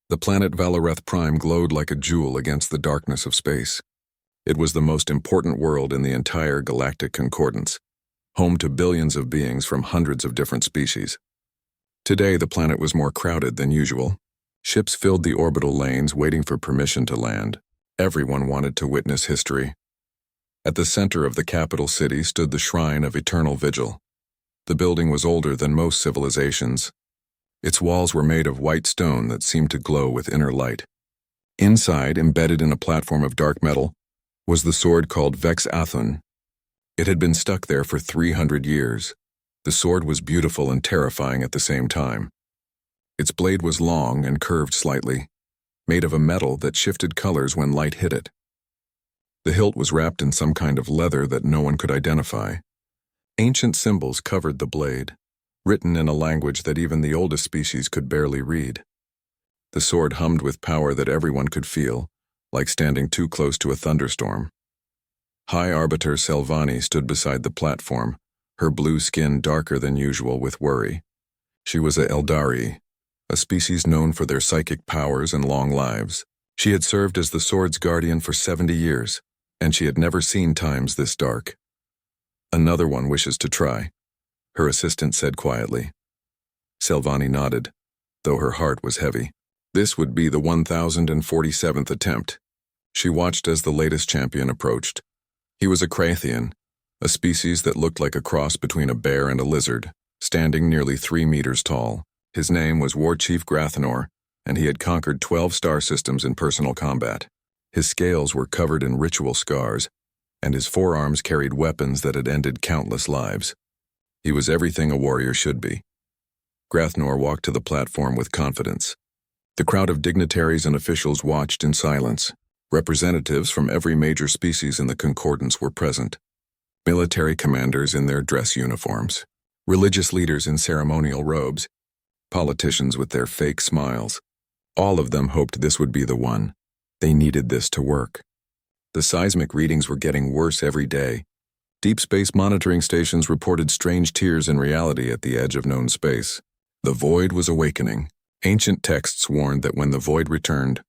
The planet Valoreth Prime glowed like a jewel against the darkness of space. It was the most important world in the entire galactic concordance, home to billions of beings from hundreds of different species. Today, the planet was more crowded than usual. Ships filled the orbital lanes waiting for permission to land. Everyone wanted to witness history. At the center of the capital city stood the Shrine of Eternal Vigil. The building was older than most civilizations. Its walls were made of white stone that seemed to glow with inner light. Inside, embedded in a platform of dark metal, was the sword called Vexathan. It had been stuck there for 300 years. The sword was beautiful and terrifying at the same time. Its blade was long and curved slightly, made of a metal that shifted colors when light hit it. The hilt was wrapped in some kind of leather that no one could identify. Ancient symbols covered the blade, written in a language that even the oldest species could barely read. The sword hummed with power that everyone could feel, like standing too close to a thunderstorm. High Arbiter Selvani stood beside the platform, her blue skin darker than usual with worry. She was a Eldari, a species known for their psychic powers and long lives. She had served as the sword's guardian for 70 years, and she had never seen times this dark. "Another one wishes to try," her assistant said quietly. Selvani nodded, though her heart was heavy. This would be the 1047th attempt. She watched as the latest champion approached. He was a Krathian, a species that looked like a cross between a bear and a lizard, standing nearly 3 meters tall. His name was War Chief Grathnor, and he had conquered 12 star systems in personal combat. His scales were covered in ritual scars, and his forearms carried weapons that had ended countless lives. He was everything a warrior should be. Grathnor walked to the platform with confidence. The crowd of dignitaries and officials watched in silence. Representatives from every major species in the concordance were present. Military commanders in their dress uniforms, religious leaders in ceremonial robes, politicians with their fake smiles. All of them hoped this would be the one. They needed this to work. The seismic readings were getting worse every day. Deep space monitoring stations reported strange tears in reality at the edge of known space. The void was awakening. Ancient texts warned that when the void returned,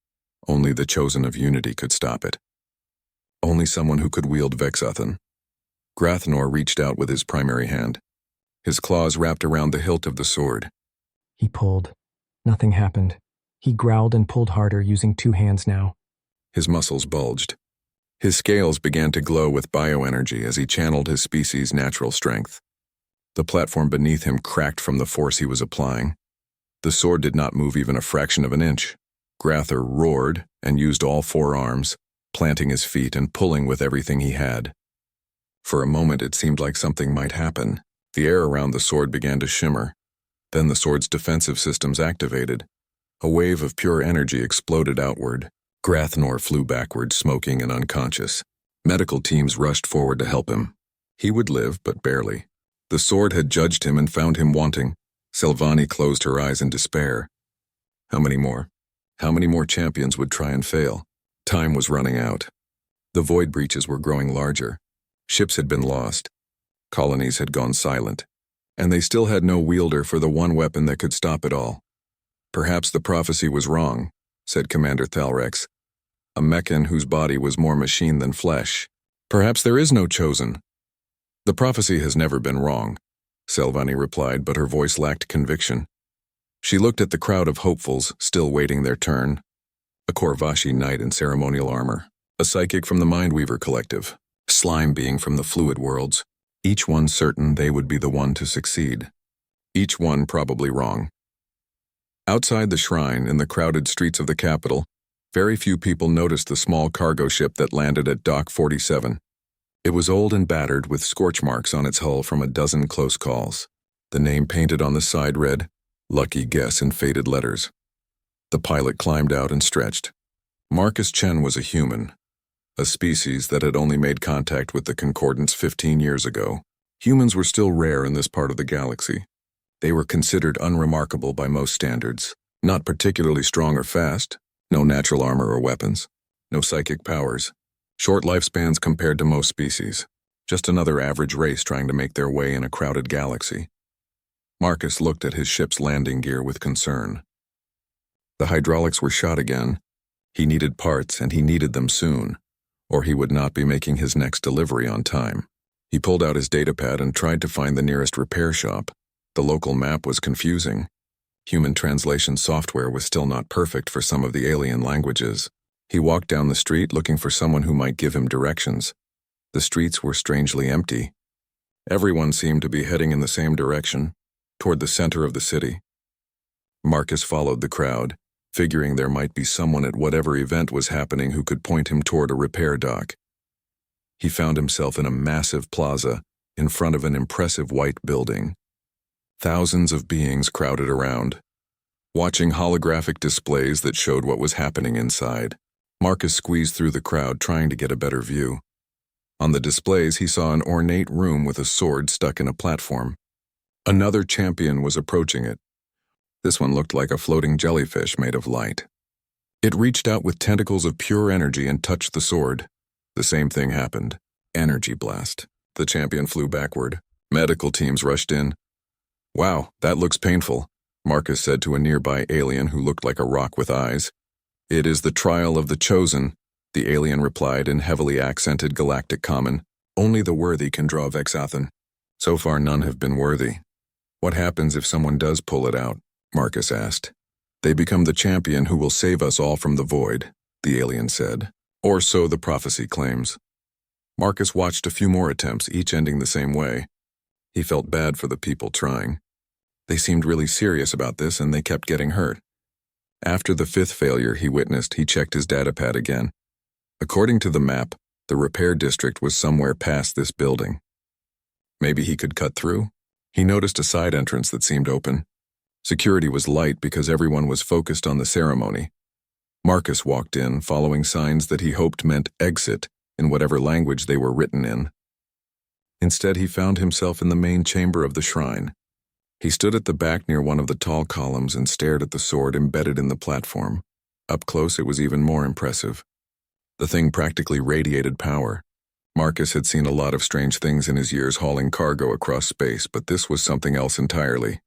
only the chosen of unity could stop it. Only someone who could wield Vexathan. Grathnor reached out with his primary hand. His claws wrapped around the hilt of the sword. He pulled. Nothing happened. He growled and pulled harder, using 2 hands now. His muscles bulged. His scales began to glow with bioenergy as he channeled his species' natural strength. The platform beneath him cracked from the force he was applying. The sword did not move even a fraction of an inch. Grathnor roared and used all 4 arms, planting his feet and pulling with everything he had. For a moment it seemed like something might happen. The air around the sword began to shimmer. Then the sword's defensive systems activated. A wave of pure energy exploded outward. Grathnor flew backward, smoking and unconscious. Medical teams rushed forward to help him. He would live, but barely. The sword had judged him and found him wanting. Selvani closed her eyes in despair. How many more? How many more champions would try and fail? Time was running out. The void breaches were growing larger. Ships had been lost. Colonies had gone silent. And they still had no wielder for the one weapon that could stop it all. "Perhaps the prophecy was wrong," said Commander Thalrex, a Mechan whose body was more machine than flesh. "Perhaps there is no chosen." "The prophecy has never been wrong," Selvani replied, but her voice lacked conviction. She looked at the crowd of hopefuls still waiting their turn. A Korvashi knight in ceremonial armor, a psychic from the Mindweaver Collective, slime being from the Fluid Worlds, each one certain they would be the one to succeed. Each one probably wrong. Outside the shrine, in the crowded streets of the capital, very few people noticed the small cargo ship that landed at Dock 47. It was old and battered with scorch marks on its hull from a dozen close calls. The name painted on the side read, "Lucky Guess," in faded letters. The pilot climbed out and stretched. Marcus Chen was a human, a species that had only made contact with the Concordance 15 years ago. Humans were still rare in this part of the galaxy. They were considered unremarkable by most standards, not particularly strong or fast, no natural armor or weapons, no psychic powers, short lifespans compared to most species, just another average race trying to make their way in a crowded galaxy. Marcus looked at his ship's landing gear with concern. The hydraulics were shot again. He needed parts, and he needed them soon, or he would not be making his next delivery on time. He pulled out his datapad and tried to find the nearest repair shop. The local map was confusing. Human translation software was still not perfect for some of the alien languages. He walked down the street looking for someone who might give him directions. The streets were strangely empty. Everyone seemed to be heading in the same direction, toward the center of the city. Marcus followed the crowd, figuring there might be someone at whatever event was happening who could point him toward a repair dock. He found himself in a massive plaza, in front of an impressive white building. Thousands of beings crowded around, watching holographic displays that showed what was happening inside. Marcus squeezed through the crowd, trying to get a better view. On the displays, he saw an ornate room with a sword stuck in a platform. Another champion was approaching it. This one looked like a floating jellyfish made of light. It reached out with tentacles of pure energy and touched the sword. The same thing happened. Energy blast. The champion flew backward. Medical teams rushed in. "Wow, that looks painful," Marcus said to a nearby alien who looked like a rock with eyes. "It is the trial of the chosen," the alien replied in heavily accented Galactic Common. "Only the worthy can draw Vexathan. So far none have been worthy." "What happens if someone does pull it out?" Marcus asked. "They become the champion who will save us all from the void," the alien said. "Or so the prophecy claims." Marcus watched a few more attempts, each ending the same way. He felt bad for the people trying. They seemed really serious about this, and they kept getting hurt. After the fifth failure he witnessed, he checked his datapad again. According to the map, the repair district was somewhere past this building. Maybe he could cut through? He noticed a side entrance that seemed open. Security was light because everyone was focused on the ceremony. Marcus walked in, following signs that he hoped meant exit in whatever language they were written in. Instead, he found himself in the main chamber of the shrine. He stood at the back near one of the tall columns and stared at the sword embedded in the platform. Up close, it was even more impressive. The thing practically radiated power. Marcus had seen a lot of strange things in his years hauling cargo across space, but this was something else entirely.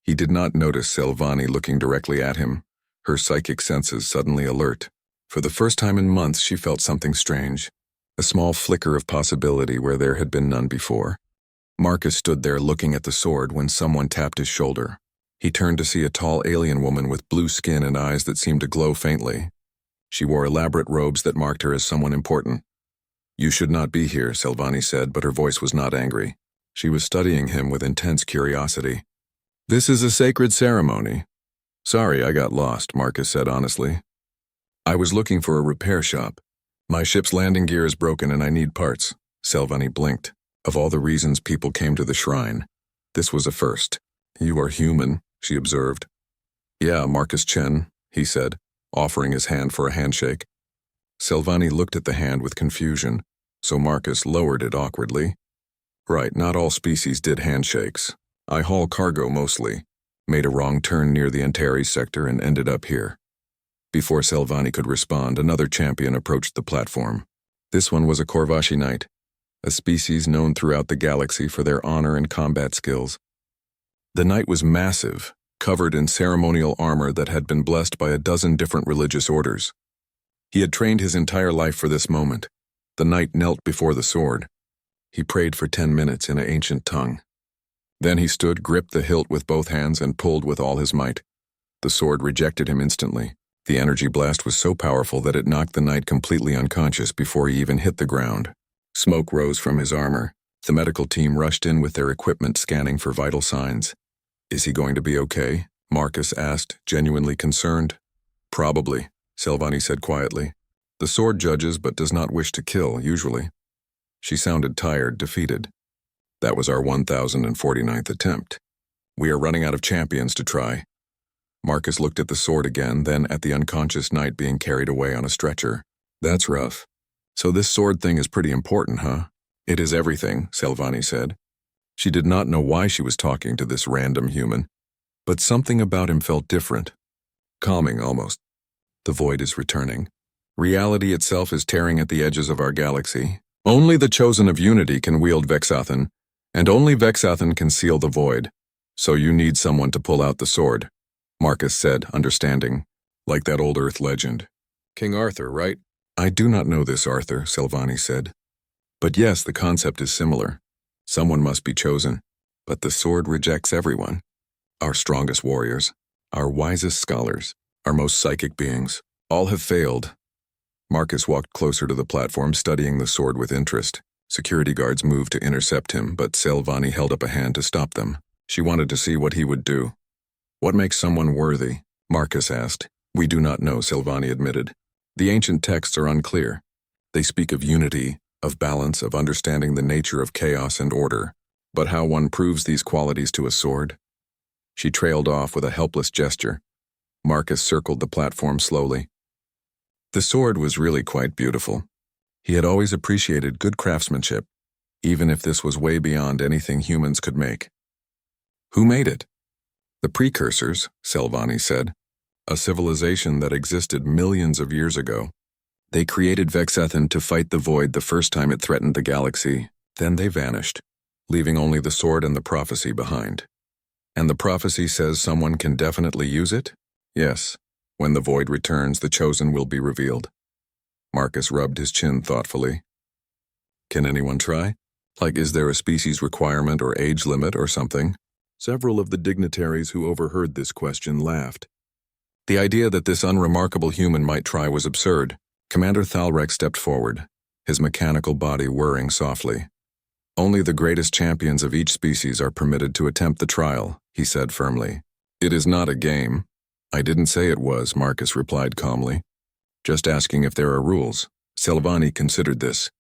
He did not notice Selvani looking directly at him, her psychic senses suddenly alert. For the first time in months, she felt something strange, a small flicker of possibility where there had been none before. Marcus stood there looking at the sword when someone tapped his shoulder. He turned to see a tall alien woman with blue skin and eyes that seemed to glow faintly. She wore elaborate robes that marked her as someone important. "You should not be here," Selvani said, but her voice was not angry. She was studying him with intense curiosity. "This is a sacred ceremony." "Sorry, I got lost," Marcus said honestly. "I was looking for a repair shop. My ship's landing gear is broken and I need parts." Selvani blinked. Of all the reasons people came to the shrine, this was a first. "You are human," she observed. "Yeah, Marcus Chen," he said, offering his hand for a handshake. Selvani looked at the hand with confusion, so Marcus lowered it awkwardly. "Right, not all species did handshakes. I haul cargo mostly. Made a wrong turn near the Antares sector and ended up here." Before Selvani could respond, another champion approached the platform. This one was a Corvashi Knight, a species known throughout the galaxy for their honor and combat skills. The knight was massive, covered in ceremonial armor that had been blessed by a dozen different religious orders. He had trained his entire life for this moment. The knight knelt before the sword. He prayed for 10 minutes in an ancient tongue. Then he stood, gripped the hilt with both hands, and pulled with all his might. The sword rejected him instantly. The energy blast was so powerful that it knocked the knight completely unconscious before he even hit the ground. Smoke rose from his armor. The medical team rushed in with their equipment scanning for vital signs. "Is he going to be okay?" Marcus asked, genuinely concerned. "Probably," Selvani said quietly. "The sword judges but does not wish to kill, usually." She sounded tired, defeated. "That was our 1049th attempt. We are running out of champions to try." Marcus looked at the sword again, then at the unconscious knight being carried away on a stretcher. "That's rough. So this sword thing is pretty important, huh?" "It is everything," Selvani said. She did not know why she was talking to this random human, but something about him felt different. Calming, almost. "The void is returning. Reality itself is tearing at the edges of our galaxy. Only the chosen of unity can wield Vexathan, and only Vexathan can seal the void. So you need someone to pull out the sword," Marcus said, understanding. like that old Earth legend. King Arthur, right? I do not know this Arthur, Silvani said. But yes, the concept is similar. Someone must be chosen. But the sword rejects everyone. Our strongest warriors, our wisest scholars, our most psychic beings, all have failed. Marcus walked closer to the platform, studying the sword with interest. Security guards moved to intercept him, but Silvani held up a hand to stop them. She wanted to see what he would do. What makes someone worthy? Marcus asked. We do not know, Silvani admitted. The ancient texts are unclear. They speak of unity, of balance, of understanding the nature of chaos and order. But how one proves these qualities to a sword? She trailed off with a helpless gesture. Marcus circled the platform slowly. The sword was really quite beautiful. He had always appreciated good craftsmanship, even if this was way beyond anything humans could make. Who made it? The precursors, Silvani said. A civilization that existed millions of years ago. They created Vexathan to fight the void the first time it threatened the galaxy. Then they vanished, leaving only the sword and the prophecy behind. And the prophecy says someone can definitely use it? Yes. When the void returns, the chosen will be revealed. Marcus rubbed his chin thoughtfully. Can anyone try? Like, is there a species requirement or age limit or something? Several of the dignitaries who overheard this question laughed. The idea that this unremarkable human might try was absurd. Commander Thalrex stepped forward, his mechanical body whirring softly. Only the greatest champions of each species are permitted to attempt the trial, he said firmly. It is not a game. I didn't say it was, Marcus replied calmly. Just asking if there are rules. Silvani considered this.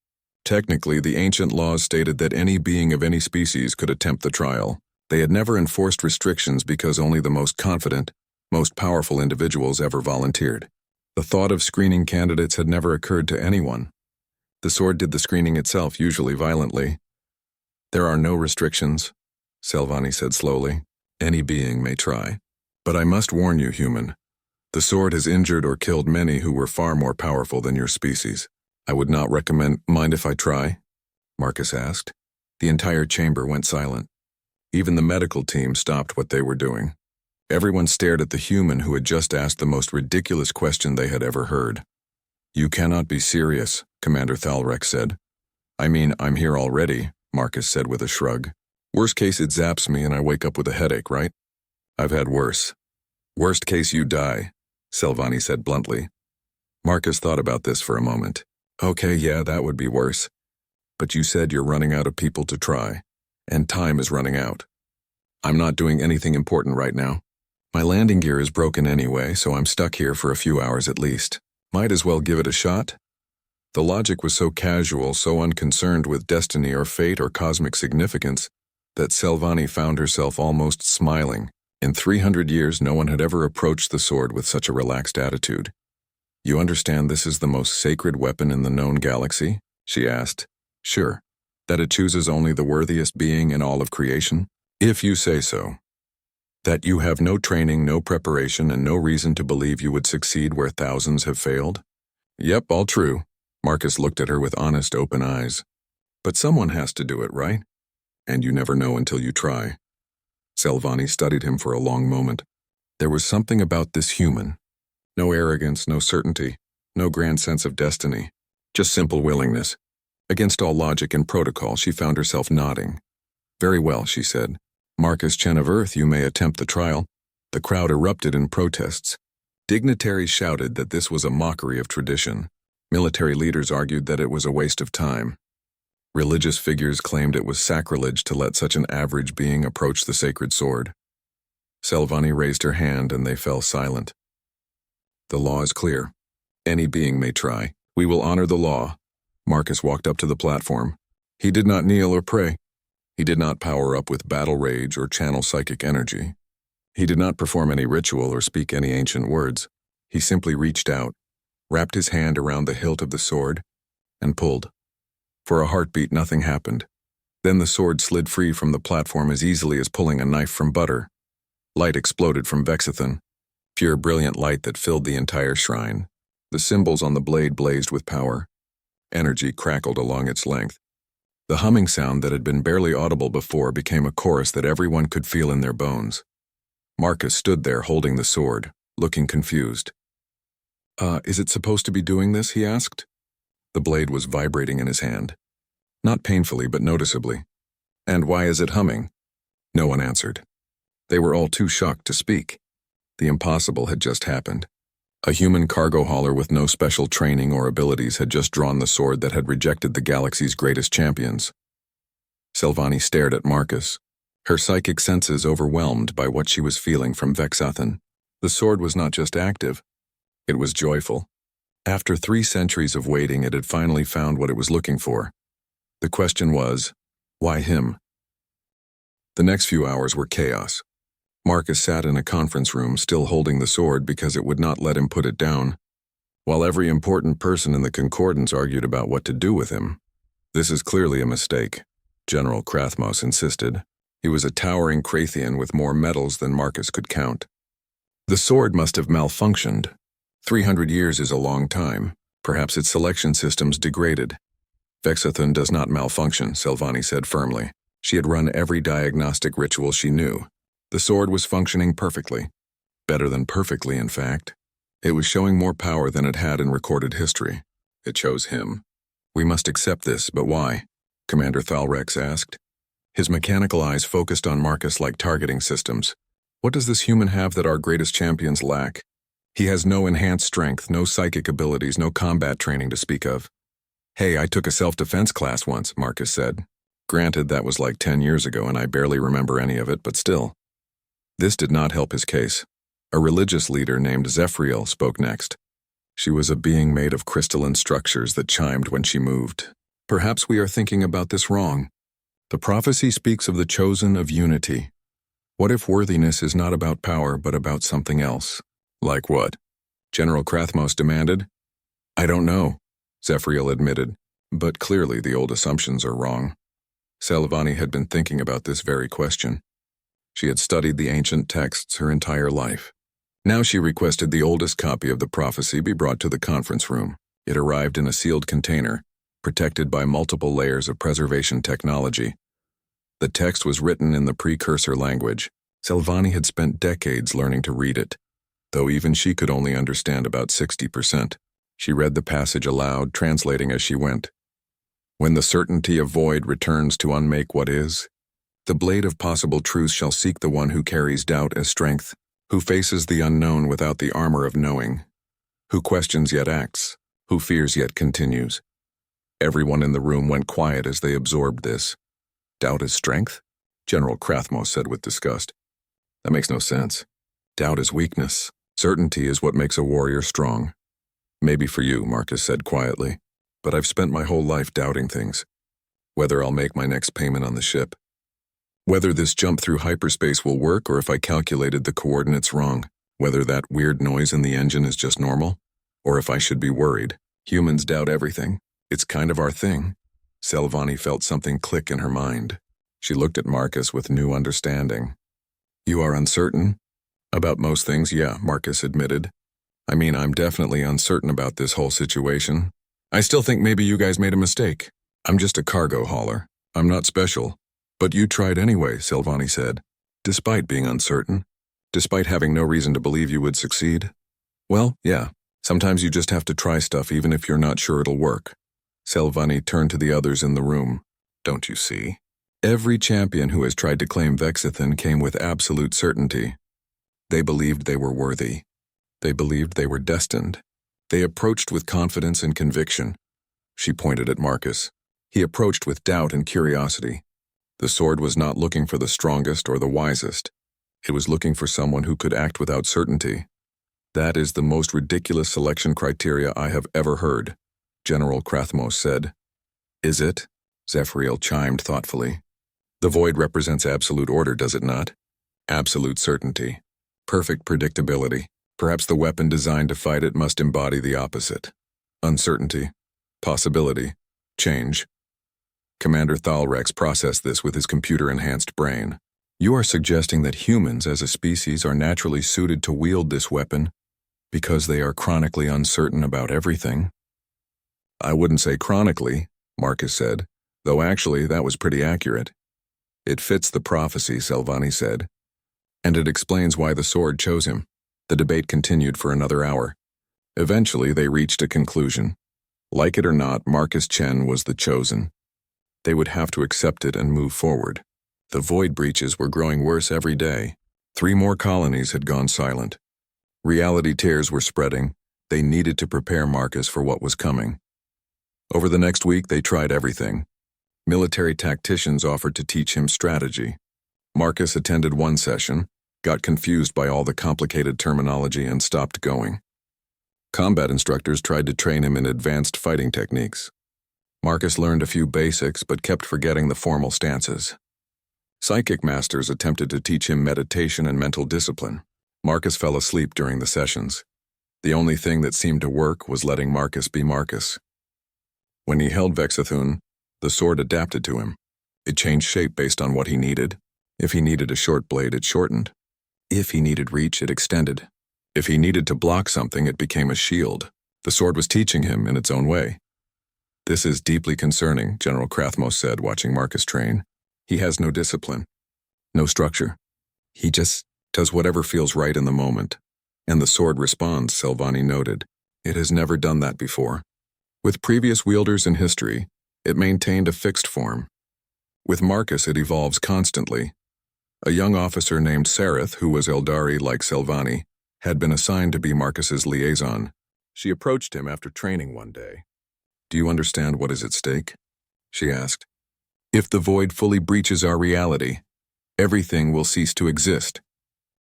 Technically, the ancient laws stated that any being of any species could attempt the trial. They had never enforced restrictions because only the most confident, most powerful individuals ever volunteered. The thought of screening candidates had never occurred to anyone. The sword did the screening itself, usually violently. There are no restrictions, Silvani said slowly. Any being may try. But I must warn you, human. The sword has injured or killed many who were far more powerful than your species. I would not recommend— Mind if I try? Marcus asked. The entire chamber went silent. Even the medical team stopped what they were doing. Everyone stared at the human who had just asked the most ridiculous question they had ever heard. You cannot be serious, Commander Thalrex said. I mean, I'm here already, Marcus said with a shrug. Worst case, it zaps me and I wake up with a headache, right? I've had worse. Worst case, you die, Silvani said bluntly. Marcus thought about this for a moment. Okay, yeah, that would be worse. But you said you're running out of people to try, and time is running out. I'm not doing anything important right now. My landing gear is broken anyway, so I'm stuck here for a few hours at least. Might as well give it a shot. The logic was so casual, so unconcerned with destiny or fate or cosmic significance, that Silvani found herself almost smiling. In 300 years, no one had ever approached the sword with such a relaxed attitude. You understand this is the most sacred weapon in the known galaxy? She asked. Sure. That it chooses only the worthiest being in all of creation? If you say so. That you have no training, no preparation, and no reason to believe you would succeed where thousands have failed? Yep, all true. Marcus looked at her with honest, open eyes. But someone has to do it, right? And you never know until you try. Silvani studied him for a long moment. There was something about this human. No arrogance, no certainty, no grand sense of destiny. Just simple willingness. Against all logic and protocol, she found herself nodding. Very well, she said. Marcus Chen of Earth, you may attempt the trial. The crowd erupted in protests. Dignitaries shouted that this was a mockery of tradition. Military leaders argued that it was a waste of time. Religious figures claimed it was sacrilege to let such an average being approach the sacred sword. Silvani raised her hand and they fell silent. The law is clear. Any being may try. We will honor the law. Marcus walked up to the platform. He did not kneel or pray. He did not power up with battle rage or channel psychic energy. He did not perform any ritual or speak any ancient words. He simply reached out, wrapped his hand around the hilt of the sword, and pulled. For a heartbeat, nothing happened. Then the sword slid free from the platform as easily as pulling a knife from butter. Light exploded from Vexathan, pure brilliant light that filled the entire shrine. The symbols on the blade blazed with power. Energy crackled along its length. The humming sound that had been barely audible before became a chorus that everyone could feel in their bones. Marcus stood there holding the sword, looking confused. Is it supposed to be doing this?" he asked. The blade was vibrating in his hand. Not painfully, but noticeably. "And why is it humming?" No one answered. They were all too shocked to speak. The impossible had just happened. A human cargo hauler with no special training or abilities had just drawn the sword that had rejected the galaxy's greatest champions. Silvani stared at Marcus, her psychic senses overwhelmed by what she was feeling from Vexathan. The sword was not just active, it was joyful. After 3 centuries of waiting, it had finally found what it was looking for. The question was, why him? The next few hours were chaos. Marcus sat in a conference room, still holding the sword because it would not let him put it down, while every important person in the concordance argued about what to do with him. "This is clearly a mistake," General Krathmos insisted. He was a towering Krathian with more medals than Marcus could count. "The sword must have malfunctioned. 300 years is a long time. Perhaps its selection systems degraded." "Vexathan does not malfunction," Silvani said firmly. She had run every diagnostic ritual she knew. The sword was functioning perfectly. Better than perfectly, in fact. It was showing more power than it had in recorded history. It chose him. "We must accept this, but why?" Commander Thalrex asked. His mechanical eyes focused on Marcus like targeting systems. "What does this human have that our greatest champions lack? He has no enhanced strength, no psychic abilities, no combat training to speak of." "Hey, I took a self-defense class once," Marcus said. "Granted, that was like 10 years ago and I barely remember any of it, but still." This did not help his case. A religious leader named Zephyriel spoke next. She was a being made of crystalline structures that chimed when she moved. "Perhaps we are thinking about this wrong. The prophecy speaks of the chosen of unity. What if worthiness is not about power but about something else?" "Like what?" General Krathmos demanded. "I don't know," Zephyriel admitted, "but clearly the old assumptions are wrong." Silvani had been thinking about this very question. She had studied the ancient texts her entire life. Now she requested the oldest copy of the prophecy be brought to the conference room. It arrived in a sealed container, protected by multiple layers of preservation technology. The text was written in the precursor language. Silvani had spent decades learning to read it, though even she could only understand about 60%. She read the passage aloud, translating as she went. "When the certainty of void returns to unmake what is, the blade of possible truth shall seek the one who carries doubt as strength, who faces the unknown without the armor of knowing, who questions yet acts, who fears yet continues." Everyone in the room went quiet as they absorbed this. "Doubt is strength?" General Krathmos said with disgust. "That makes no sense. Doubt is weakness. Certainty is what makes a warrior strong." "Maybe for you," Marcus said quietly, "but I've spent my whole life doubting things. Whether I'll make my next payment on the ship. Whether this jump through hyperspace will work or if I calculated the coordinates wrong. Whether that weird noise in the engine is just normal, or if I should be worried. Humans doubt everything. It's kind of our thing." Silvani felt something click in her mind. She looked at Marcus with new understanding. "You are uncertain?" "About most things, yeah," Marcus admitted. "I mean, I'm definitely uncertain about this whole situation. I still think maybe you guys made a mistake. I'm just a cargo hauler. I'm not special." "But you tried anyway," Silvani said, "despite being uncertain, despite having no reason to believe you would succeed." "Well, yeah, sometimes you just have to try stuff even if you're not sure it'll work." Silvani turned to the others in the room. "Don't you see? Every champion who has tried to claim Vexathan came with absolute certainty. They believed they were worthy. They believed they were destined. They approached with confidence and conviction." She pointed at Marcus. He approached with doubt and curiosity. The sword was not looking for the strongest or the wisest. It was looking for someone who could act without certainty. "That is the most ridiculous selection criteria I have ever heard," General Krathmos said. "Is it?" Zephyriel chimed thoughtfully. "The void represents absolute order, does it not? Absolute certainty. Perfect predictability. Perhaps the weapon designed to fight it must embody the opposite. Uncertainty. Possibility. Change." Commander Thalrex processed this with his computer-enhanced brain. "You are suggesting that humans as a species are naturally suited to wield this weapon because they are chronically uncertain about everything?" "I wouldn't say chronically," Marcus said, "though actually that was pretty accurate." "It fits the prophecy," Silvani said, "and it explains why the sword chose him." The debate continued for another hour. Eventually, they reached a conclusion. Like it or not, Marcus Chen was the chosen. They would have to accept it and move forward. The void breaches were growing worse every day. 3 more colonies had gone silent. Reality tears were spreading. They needed to prepare Marcus for what was coming. Over the next week, they tried everything. Military tacticians offered to teach him strategy. Marcus attended one session, got confused by all the complicated terminology, and stopped going. Combat instructors tried to train him in advanced fighting techniques. Marcus learned a few basics but kept forgetting the formal stances. Psychic masters attempted to teach him meditation and mental discipline. Marcus fell asleep during the sessions. The only thing that seemed to work was letting Marcus be Marcus. When he held Vexathan, the sword adapted to him. It changed shape based on what he needed. If he needed a short blade, it shortened. If he needed reach, it extended. If he needed to block something, it became a shield. The sword was teaching him in its own way. "This is deeply concerning," General Krathmos said, watching Marcus train. "He has no discipline, no structure. He just does whatever feels right in the moment." "And the sword responds," Selvani noted. "It has never done that before. With previous wielders in history, it maintained a fixed form. With Marcus, it evolves constantly." A young officer named Sareth, who was Eldari like Selvani, had been assigned to be Marcus's liaison. She approached him after training one day. "Do you understand what is at stake?" she asked. "If the void fully breaches our reality, everything will cease to exist.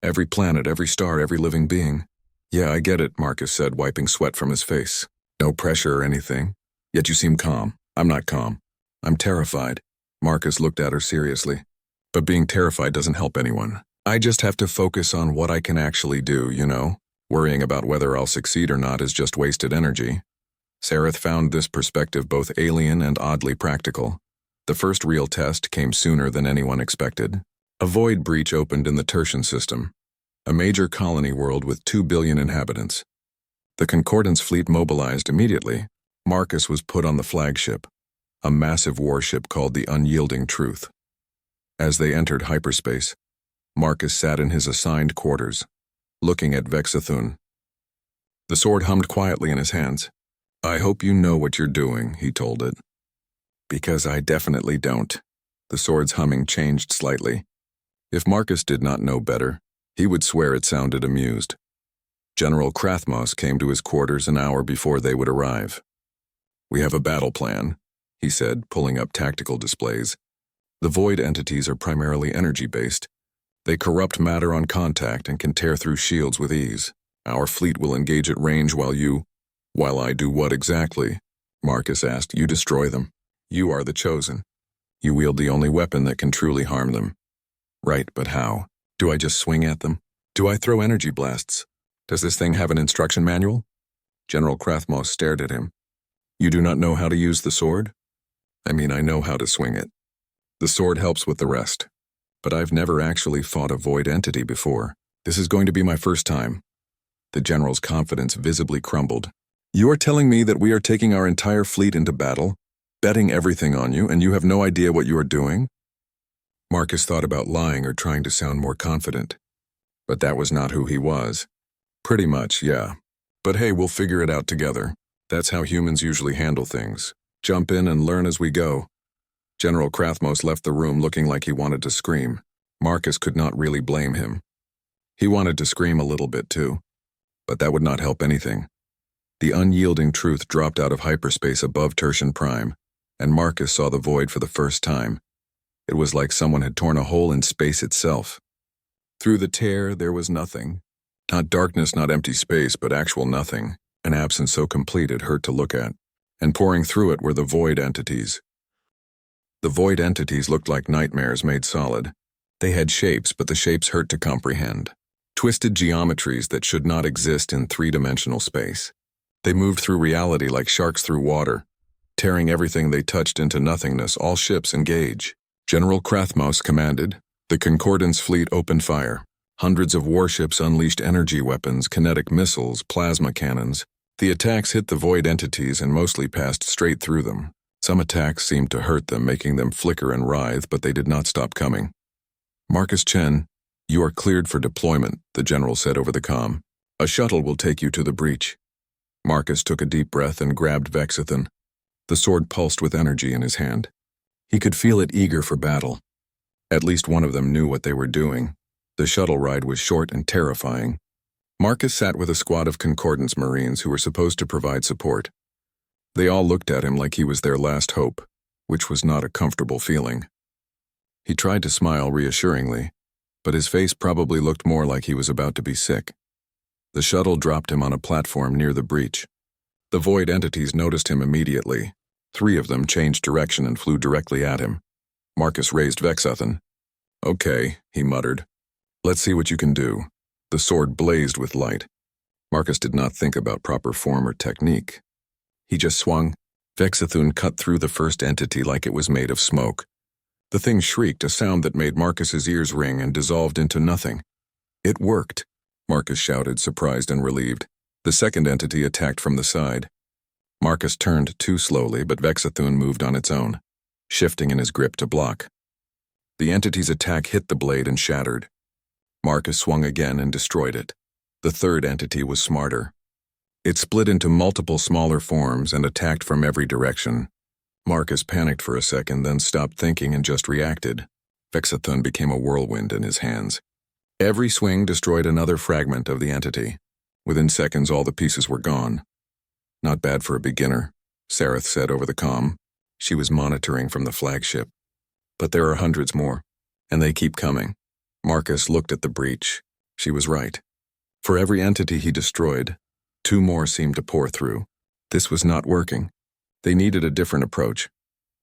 Every planet, every star, every living being." "Yeah, I get it," Marcus said, wiping sweat from his face. "No pressure or anything. Yet you seem calm." "I'm not calm. I'm terrified." Marcus looked at her seriously. "But being terrified doesn't help anyone. I just have to focus on what I can actually do, you know? Worrying about whether I'll succeed or not is just wasted energy." Sareth found this perspective both alien and oddly practical. The first real test came sooner than anyone expected. A void breach opened in the Tertian system, a major colony world with 2 billion inhabitants. The Concordance fleet mobilized immediately. Marcus was put on the flagship, a massive warship called the Unyielding Truth. As they entered hyperspace, Marcus sat in his assigned quarters, looking at Vexathan. The sword hummed quietly in his hands. "I hope you know what you're doing," he told it. "Because I definitely don't." The sword's humming changed slightly. If Marcus did not know better, he would swear it sounded amused. General Krathmos came to his quarters an hour before they would arrive. "We have a battle plan," he said, pulling up tactical displays. "The void entities are primarily energy-based. They corrupt matter on contact and can tear through shields with ease. Our fleet will engage at range while I do what exactly?" Marcus asked. "You destroy them. You are the chosen. You wield the only weapon that can truly harm them." "Right, but how? Do I just swing at them? Do I throw energy blasts? Does this thing have an instruction manual?" General Krathmos stared at him. "You do not know how to use the sword?" "I mean, I know how to swing it. The sword helps with the rest. But I've never actually fought a void entity before. This is going to be my first time." The general's confidence visibly crumbled. "You are telling me that we are taking our entire fleet into battle, betting everything on you, and you have no idea what you are doing?" Marcus thought about lying or trying to sound more confident. But that was not who he was. "Pretty much, yeah. But hey, we'll figure it out together. That's how humans usually handle things. Jump in and learn as we go." General Krathmos left the room looking like he wanted to scream. Marcus could not really blame him. He wanted to scream a little bit too. But that would not help anything. The Unyielding Truth dropped out of hyperspace above Tertian Prime, and Marcus saw the void for the first time. It was like someone had torn a hole in space itself. Through the tear, there was nothing. Not darkness, not empty space, but actual nothing. An absence so complete it hurt to look at. And pouring through it were the void entities. The void entities looked like nightmares made solid. They had shapes, but the shapes hurt to comprehend. Twisted geometries that should not exist in three-dimensional space. They moved through reality like sharks through water, tearing everything they touched into nothingness. "All ships engage." General Krathmos commanded. The Concordance fleet opened fire. Hundreds of warships unleashed energy weapons, kinetic missiles, plasma cannons. The attacks hit the void entities and mostly passed straight through them. Some attacks seemed to hurt them, making them flicker and writhe, but they did not stop coming. "Marcus Chen, you are cleared for deployment," the general said over the comm. "A shuttle will take you to the breach." Marcus took a deep breath and grabbed Vexathan. The sword pulsed with energy in his hand. He could feel it eager for battle. At least one of them knew what they were doing. The shuttle ride was short and terrifying. Marcus sat with a squad of Concordance Marines who were supposed to provide support. They all looked at him like he was their last hope, which was not a comfortable feeling. He tried to smile reassuringly, but his face probably looked more like he was about to be sick. The shuttle dropped him on a platform near the breach. The void entities noticed him immediately. 3 of them changed direction and flew directly at him. Marcus raised Vexathan. "Okay," he muttered. "Let's see what you can do." The sword blazed with light. Marcus did not think about proper form or technique. He just swung. Vexathan cut through the first entity like it was made of smoke. The thing shrieked, a sound that made Marcus's ears ring and dissolved into nothing. "It worked," Marcus shouted, surprised and relieved. The second entity attacked from the side. Marcus turned too slowly, but Vexathan moved on its own, shifting in his grip to block. The entity's attack hit the blade and shattered. Marcus swung again and destroyed it. The third entity was smarter. It split into multiple smaller forms and attacked from every direction. Marcus panicked for a second, then stopped thinking and just reacted. Vexathan became a whirlwind in his hands. Every swing destroyed another fragment of the entity. Within seconds, all the pieces were gone. "Not bad for a beginner," Sareth said over the comm. She was monitoring from the flagship. "But there are hundreds more, and they keep coming." Marcus looked at the breach. She was right. For every entity he destroyed, 2 more seemed to pour through. This was not working. They needed a different approach.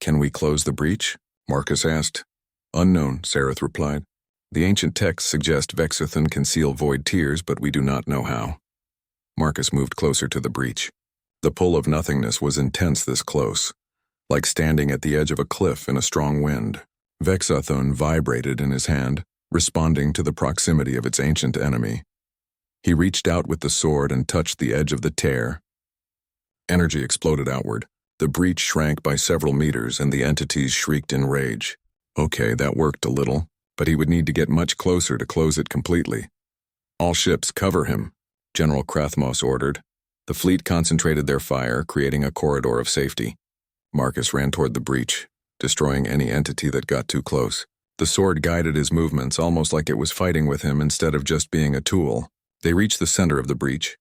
"Can we close the breach?" Marcus asked. "Unknown," Sareth replied. "The ancient texts suggest Vexathan can seal void tears, but we do not know how." Marcus moved closer to the breach. The pull of nothingness was intense this close, like standing at the edge of a cliff in a strong wind. Vexathan vibrated in his hand, responding to the proximity of its ancient enemy. He reached out with the sword and touched the edge of the tear. Energy exploded outward. The breach shrank by several meters and the entities shrieked in rage. Okay, that worked a little, but he would need to get much closer to close it completely. "All ships cover him," General Krathmos ordered. The fleet concentrated their fire, creating a corridor of safety. Marcus ran toward the breach, destroying any entity that got too close. The sword guided his movements almost like it was fighting with him instead of just being a tool. They reached the center of the breach.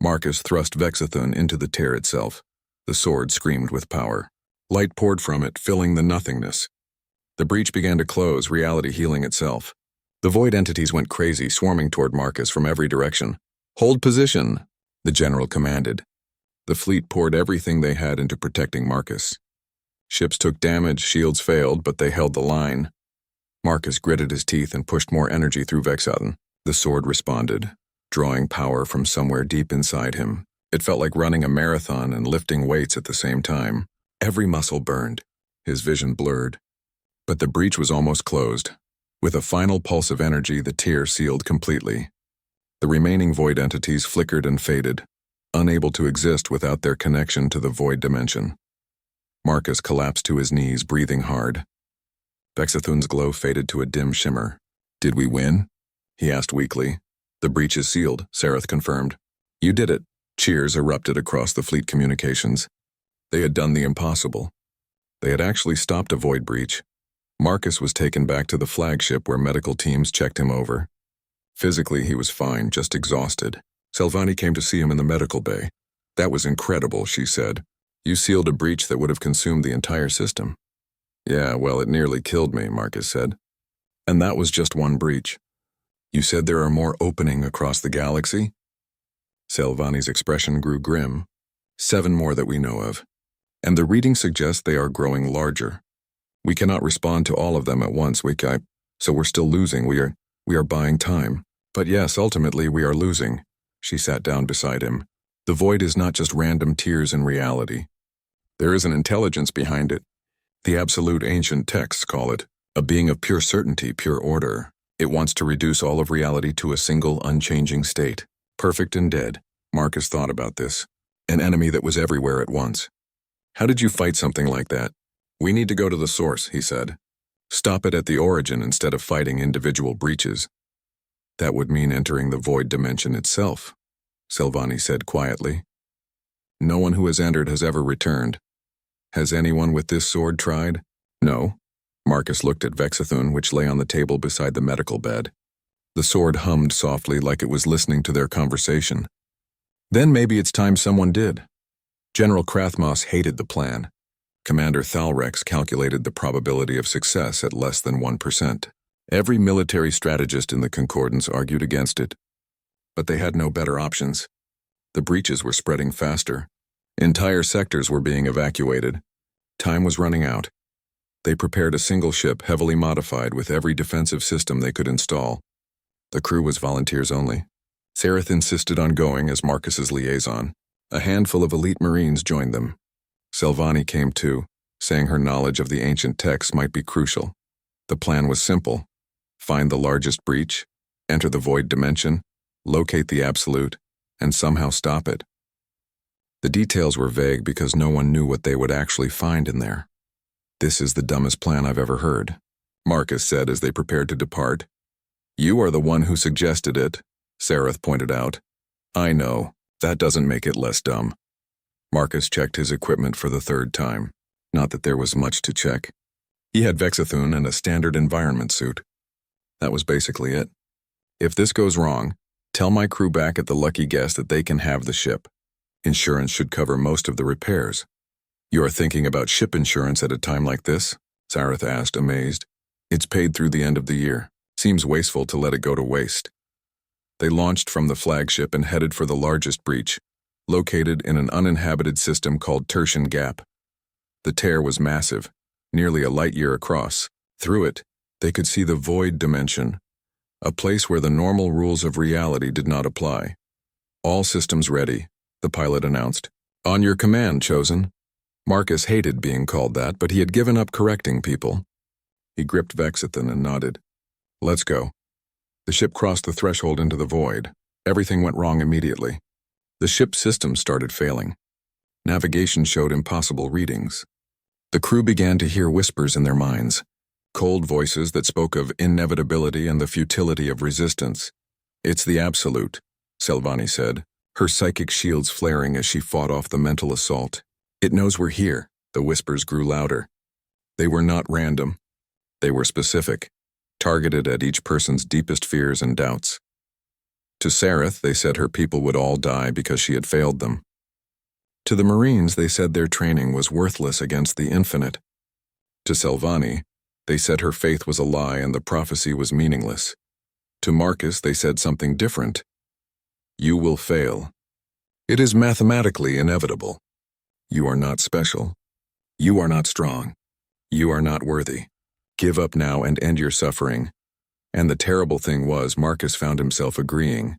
Marcus thrust Vexathan into the tear itself. The sword screamed with power. Light poured from it, filling the nothingness. The breach began to close, reality healing itself. The void entities went crazy, swarming toward Marcus from every direction. "Hold position," the general commanded. The fleet poured everything they had into protecting Marcus. Ships took damage, shields failed, but they held the line. Marcus gritted his teeth and pushed more energy through Vexathan. The sword responded, drawing power from somewhere deep inside him. It felt like running a marathon and lifting weights at the same time. Every muscle burned. His vision blurred. But the breach was almost closed. With a final pulse of energy, the tear sealed completely. The remaining void entities flickered and faded, unable to exist without their connection to the void dimension. Marcus collapsed to his knees, breathing hard. Vexathan's glow faded to a dim shimmer. "Did we win?" he asked weakly. "The breach is sealed," Sareth confirmed. "You did it." Cheers erupted across the fleet communications. They had done the impossible. They had actually stopped a void breach. Marcus was taken back to the flagship where medical teams checked him over. Physically, he was fine, just exhausted. Selvani came to see him in the medical bay. "That was incredible," she said. "You sealed a breach that would have consumed the entire system." "Yeah, well, it nearly killed me," Marcus said. "And that was just one breach. You said there are more opening across the galaxy?" Selvani's expression grew grim. 7 more that we know of. And the reading suggests they are growing larger. We cannot respond to all of them at once, so we're still losing. We are buying time. But yes, ultimately we are losing. She sat down beside him. The void is not just random tears in reality. There is an intelligence behind it. The absolute ancient texts call it a being of pure certainty, pure order. It wants to reduce all of reality to a single, unchanging state. Perfect and dead. Marcus thought about this. An enemy that was everywhere at once. "How did you fight something like that?" "We need to go to the source," he said. "Stop it at the origin instead of fighting individual breaches." "That would mean entering the void dimension itself," Selvani said quietly. No one who has entered has ever returned. Has anyone with this sword tried? No. Marcus looked at Vexathan, which lay on the table beside the medical bed. The sword hummed softly like it was listening to their conversation. Then maybe it's time someone did. General Krathmos hated the plan. Commander Thalrex calculated the probability of success at less than 1%. Every military strategist in the Concordance argued against it. But they had no better options. The breaches were spreading faster. Entire sectors were being evacuated. Time was running out. They prepared a single ship heavily modified with every defensive system they could install. The crew was volunteers only. Sareth insisted on going as Marcus's liaison. A handful of elite Marines joined them. Selvani came too, saying her knowledge of the ancient texts might be crucial. The plan was simple. Find the largest breach, enter the void dimension, locate the absolute, and somehow stop it. The details were vague because no one knew what they would actually find in there. This is the dumbest plan I've ever heard, Marcus said as they prepared to depart. You are the one who suggested it, Sareth pointed out. I know. That doesn't make it less dumb. Marcus checked his equipment for the third time. Not that there was much to check. He had Vexathan and a standard environment suit. That was basically it. If this goes wrong, tell my crew back at the Lucky Guess that they can have the ship. Insurance should cover most of the repairs. You are thinking about ship insurance at a time like this? Sareth asked, amazed. It's paid through the end of the year. Seems wasteful to let it go to waste. They launched from the flagship and headed for the largest breach, located in an uninhabited system called Tertian Gap. The tear was massive, nearly a light year across. Through it, they could see the void dimension, a place where the normal rules of reality did not apply. All systems ready, the pilot announced. On your command, Chosen. Marcus hated being called that, but he had given up correcting people. He gripped Vexathan and nodded. Let's go. The ship crossed the threshold into the void. Everything went wrong immediately. The ship's systems started failing. Navigation showed impossible readings. The crew began to hear whispers in their minds, cold voices that spoke of inevitability and the futility of resistance. It's the absolute, Selvani said, her psychic shields flaring as she fought off the mental assault. It knows we're here, the whispers grew louder. They were not random. They were specific, targeted at each person's deepest fears and doubts. To Sareth, they said her people would all die because she had failed them. To the Marines, they said their training was worthless against the infinite. To Selvani, they said her faith was a lie and the prophecy was meaningless. To Marcus, they said something different. You will fail. It is mathematically inevitable. You are not special. You are not strong. You are not worthy. Give up now and end your suffering. And the terrible thing was, Marcus found himself agreeing.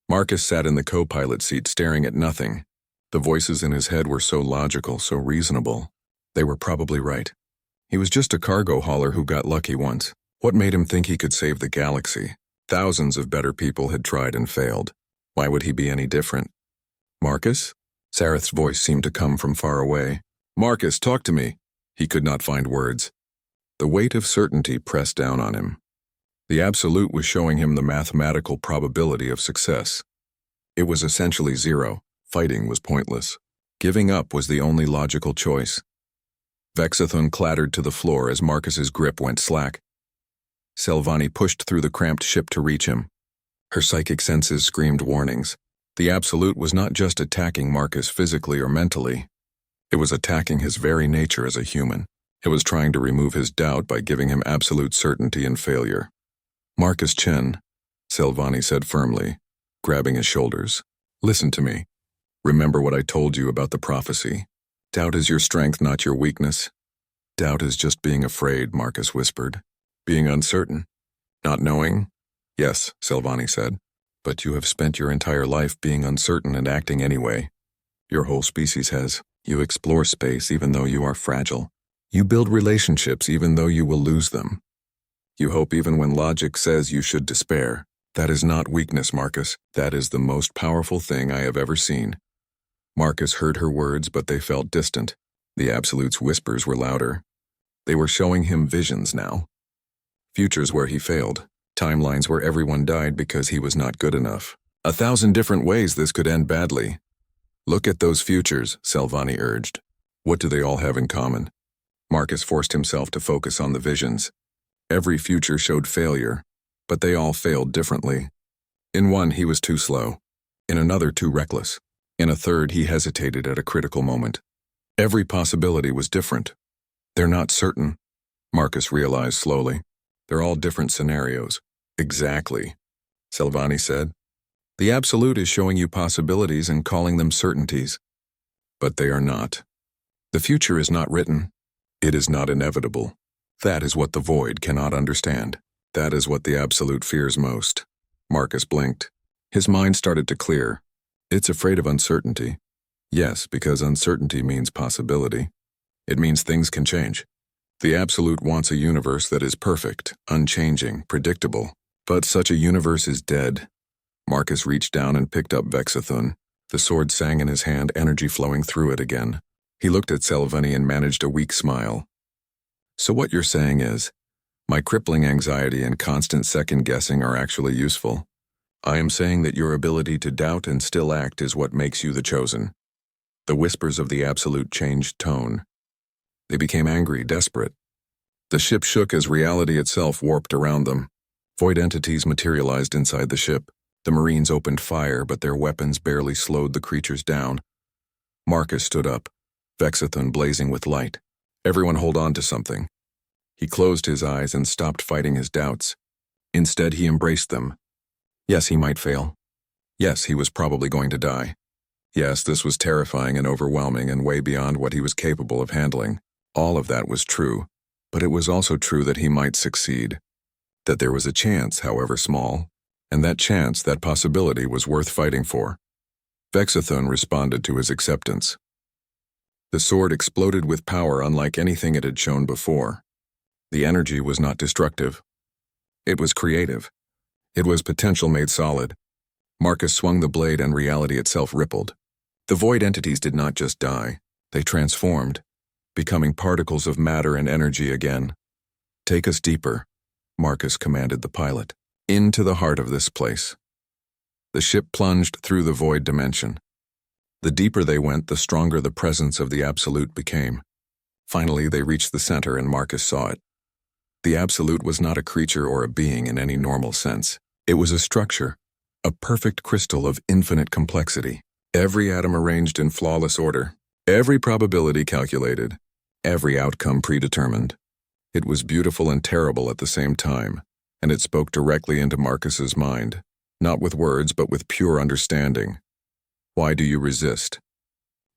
Marcus sat in the co-pilot seat staring at nothing. The voices in his head were so logical, so reasonable. They were probably right. He was just a cargo hauler who got lucky once. What made him think he could save the galaxy? Thousands of better people had tried and failed. Why would he be any different? Marcus? Sareth's voice seemed to come from far away. Marcus, talk to me. He could not find words. The weight of certainty pressed down on him. The absolute was showing him the mathematical probability of success. It was essentially zero. Fighting was pointless. Giving up was the only logical choice. Vexathan clattered to the floor as Marcus's grip went slack. Selvani pushed through the cramped ship to reach him. Her psychic senses screamed warnings. The absolute was not just attacking Marcus physically or mentally. It was attacking his very nature as a human. It was trying to remove his doubt by giving him absolute certainty and failure. Marcus Chen, Selvani said firmly, grabbing his shoulders. Listen to me. Remember what I told you about the prophecy. Doubt is your strength, not your weakness. Doubt is just being afraid, Marcus whispered. Being uncertain. Not knowing? Yes, Selvani said. But you have spent your entire life being uncertain and acting anyway. Your whole species has. You explore space even though you are fragile. You build relationships even though you will lose them. You hope even when logic says you should despair. That is not weakness, Marcus. That is the most powerful thing I have ever seen. Marcus heard her words, but they felt distant. The Absolute's whispers were louder. They were showing him visions now. Futures where he failed. Timelines where everyone died because he was not good enough. 1,000 different ways this could end badly. Look at those futures, Salvani urged. What do they all have in common? Marcus forced himself to focus on the visions. Every future showed failure, but they all failed differently. In one, he was too slow. In another, too reckless. In a third, he hesitated at a critical moment. Every possibility was different. They're not certain, Marcus realized slowly. They're all different scenarios. Exactly, Salvani said. The absolute is showing you possibilities and calling them certainties. But they are not. The future is not written. It is not inevitable. That is what the void cannot understand. That is what the absolute fears most. Marcus blinked. His mind started to clear. It's afraid of uncertainty. Yes, because uncertainty means possibility. It means things can change. The absolute wants a universe that is perfect, unchanging, predictable. But such a universe is dead. Marcus reached down and picked up Vexathan. The sword sang in his hand, energy flowing through it again. He looked at Salvani and managed a weak smile. So what you're saying is, my crippling anxiety and constant second-guessing are actually useful. I am saying that your ability to doubt and still act is what makes you the chosen. The whispers of the absolute changed tone. They became angry, desperate. The ship shook as reality itself warped around them. Void entities materialized inside the ship. The Marines opened fire, but their weapons barely slowed the creatures down. Marcus stood up, Vexathan blazing with light. Everyone hold on to something. He closed his eyes and stopped fighting his doubts. Instead, he embraced them. Yes, he might fail. Yes, he was probably going to die. Yes, this was terrifying and overwhelming and way beyond what he was capable of handling. All of that was true, but it was also true that he might succeed. That there was a chance, however small, and that chance, that possibility, was worth fighting for. Vexathan responded to his acceptance. The sword exploded with power unlike anything it had shown before. The energy was not destructive. It was creative. It was potential made solid. Marcus swung the blade and reality itself rippled. The void entities did not just die. They transformed, becoming particles of matter and energy again. Take us deeper, Marcus commanded the pilot. Into the heart of this place. The ship plunged through the void dimension. The deeper they went, the stronger the presence of the absolute became. Finally, they reached the center and Marcus saw it. The absolute was not a creature or a being in any normal sense. It was a structure, a perfect crystal of infinite complexity. Every atom arranged in flawless order. Every probability calculated. Every outcome predetermined. It was beautiful and terrible at the same time, and it spoke directly into Marcus's mind, not with words but with pure understanding. Why do you resist?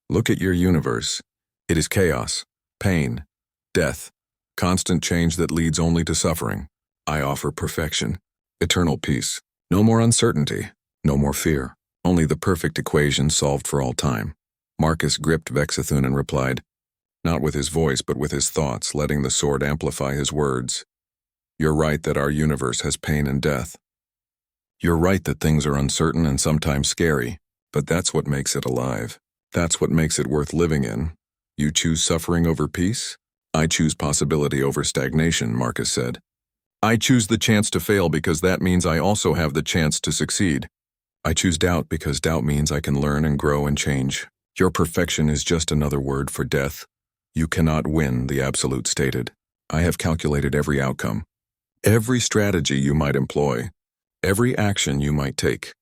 Look at your universe. It is chaos, pain, death, constant change that leads only to suffering. I offer perfection, eternal peace, no more uncertainty, no more fear, only the perfect equation solved for all time. Marcus gripped Vexathan and replied, not with his voice but with his thoughts, letting the sword amplify his words. You're right that our universe has pain and death. You're right that things are uncertain and sometimes scary, but that's what makes it alive. That's what makes it worth living in. You choose suffering over peace? I choose possibility over stagnation, Marcus said. I choose the chance to fail because that means I also have the chance to succeed. I choose doubt because doubt means I can learn and grow and change. Your perfection is just another word for death. You cannot win, the absolute stated. I have calculated every outcome. Every strategy you might employ. Every action you might take.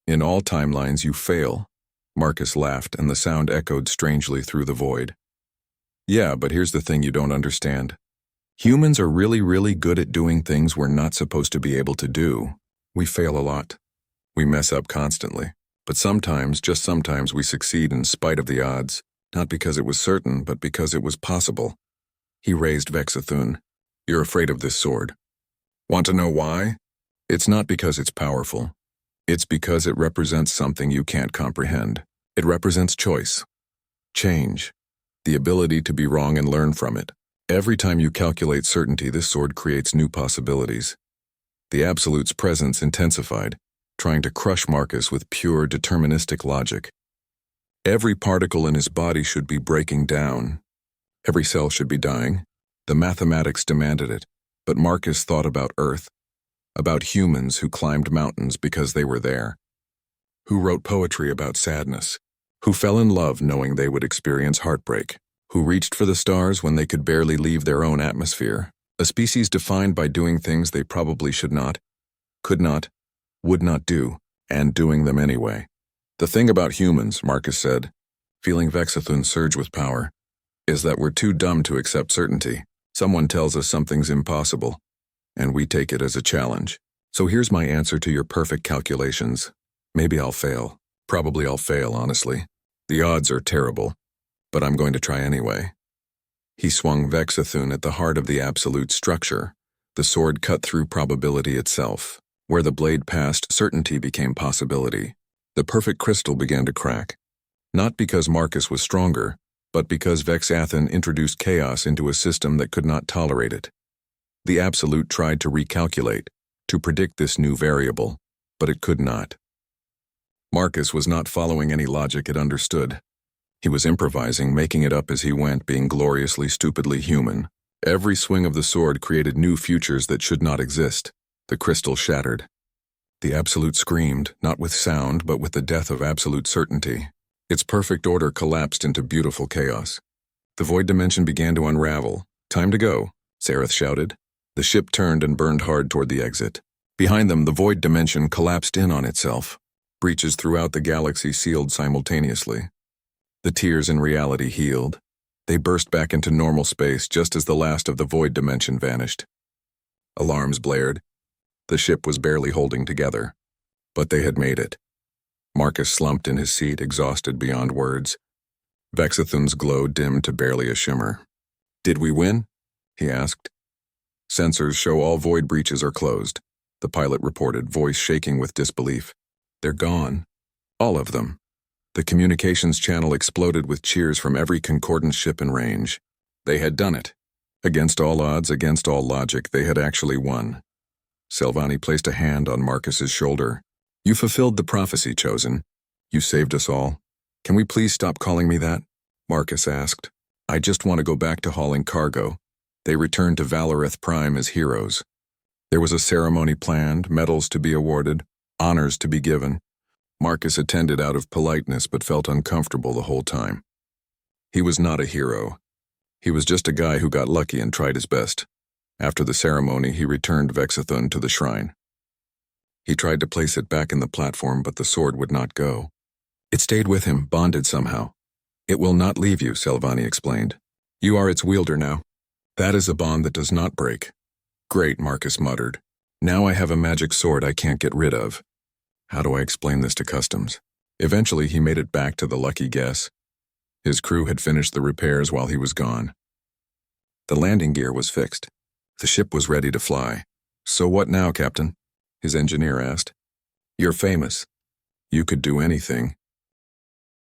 In all timelines you fail. Marcus laughed and the sound echoed strangely through the void. Yeah, but here's the thing you don't understand. Humans are really good at doing things we're not supposed to be able to do. We fail a lot. We mess up constantly. But sometimes, just sometimes, we succeed in spite of the odds. Not because it was certain, but because it was possible. He raised Vexathan. You're afraid of this sword. Want to know why? It's not because it's powerful. It's because it represents something you can't comprehend. It represents choice. Change. The ability to be wrong and learn from it. Every time you calculate certainty, this sword creates new possibilities. The Absolute's presence intensified, trying to crush Marcus with pure deterministic logic. Every particle in his body should be breaking down. Every cell should be dying. The mathematics demanded it, but Marcus thought about Earth, about humans who climbed mountains because they were there, who wrote poetry about sadness, who fell in love knowing they would experience heartbreak, who reached for the stars when they could barely leave their own atmosphere, a species defined by doing things they probably should not, could not, would not do, and doing them anyway. The thing about humans, Marcus said, feeling Vexathan surge with power, is that we're too dumb to accept certainty. Someone tells us something's impossible, and we take it as a challenge. So here's my answer to your perfect calculations. Maybe I'll fail. Probably I'll fail, honestly. The odds are terrible, but I'm going to try anyway. He swung Vexathan at the heart of the absolute structure. The sword cut through probability itself. Where the blade passed, certainty became possibility. The perfect crystal began to crack. Not because Marcus was stronger, but because Vexathan introduced chaos into a system that could not tolerate it. The absolute tried to recalculate, to predict this new variable, but it could not. Marcus was not following any logic it understood. He was improvising, making it up as he went, being gloriously, stupidly human. Every swing of the sword created new futures that should not exist. The crystal shattered. The absolute screamed, not with sound, but with the death of absolute certainty. Its perfect order collapsed into beautiful chaos. The void dimension began to unravel. "Time to go," Sareth shouted. The ship turned and burned hard toward the exit. Behind them, the void dimension collapsed in on itself. Breaches throughout the galaxy sealed simultaneously. The tears in reality healed. They burst back into normal space just as the last of the void dimension vanished. Alarms blared. The ship was barely holding together. But they had made it. Marcus slumped in his seat, exhausted beyond words. Vexathan's glow dimmed to barely a shimmer. "Did we win?" he asked. "Sensors show all void breaches are closed," the pilot reported, voice shaking with disbelief. "They're gone. All of them." The communications channel exploded with cheers from every concordant ship in range. They had done it. Against all odds, against all logic, they had actually won. Silvani placed a hand on Marcus's shoulder. "You fulfilled the prophecy, Chosen. You saved us all. Can we please stop calling me that?" Marcus asked. "I just want to go back to hauling cargo." They returned to Valoreth Prime as heroes. There was a ceremony planned, medals to be awarded, honors to be given. Marcus attended out of politeness but felt uncomfortable the whole time. He was not a hero. He was just a guy who got lucky and tried his best. After the ceremony, he returned Vexathan to the shrine. He tried to place it back in the platform, but the sword would not go. It stayed with him, bonded somehow. "It will not leave you," Silvani explained. "You are its wielder now. That is a bond that does not break." "Great," Marcus muttered. "Now I have a magic sword I can't get rid of. How do I explain this to Customs?" Eventually, he made it back to the Lucky Guess. His crew had finished the repairs while he was gone. The landing gear was fixed. The ship was ready to fly. "So what now, Captain?" his engineer asked. "You're famous. You could do anything.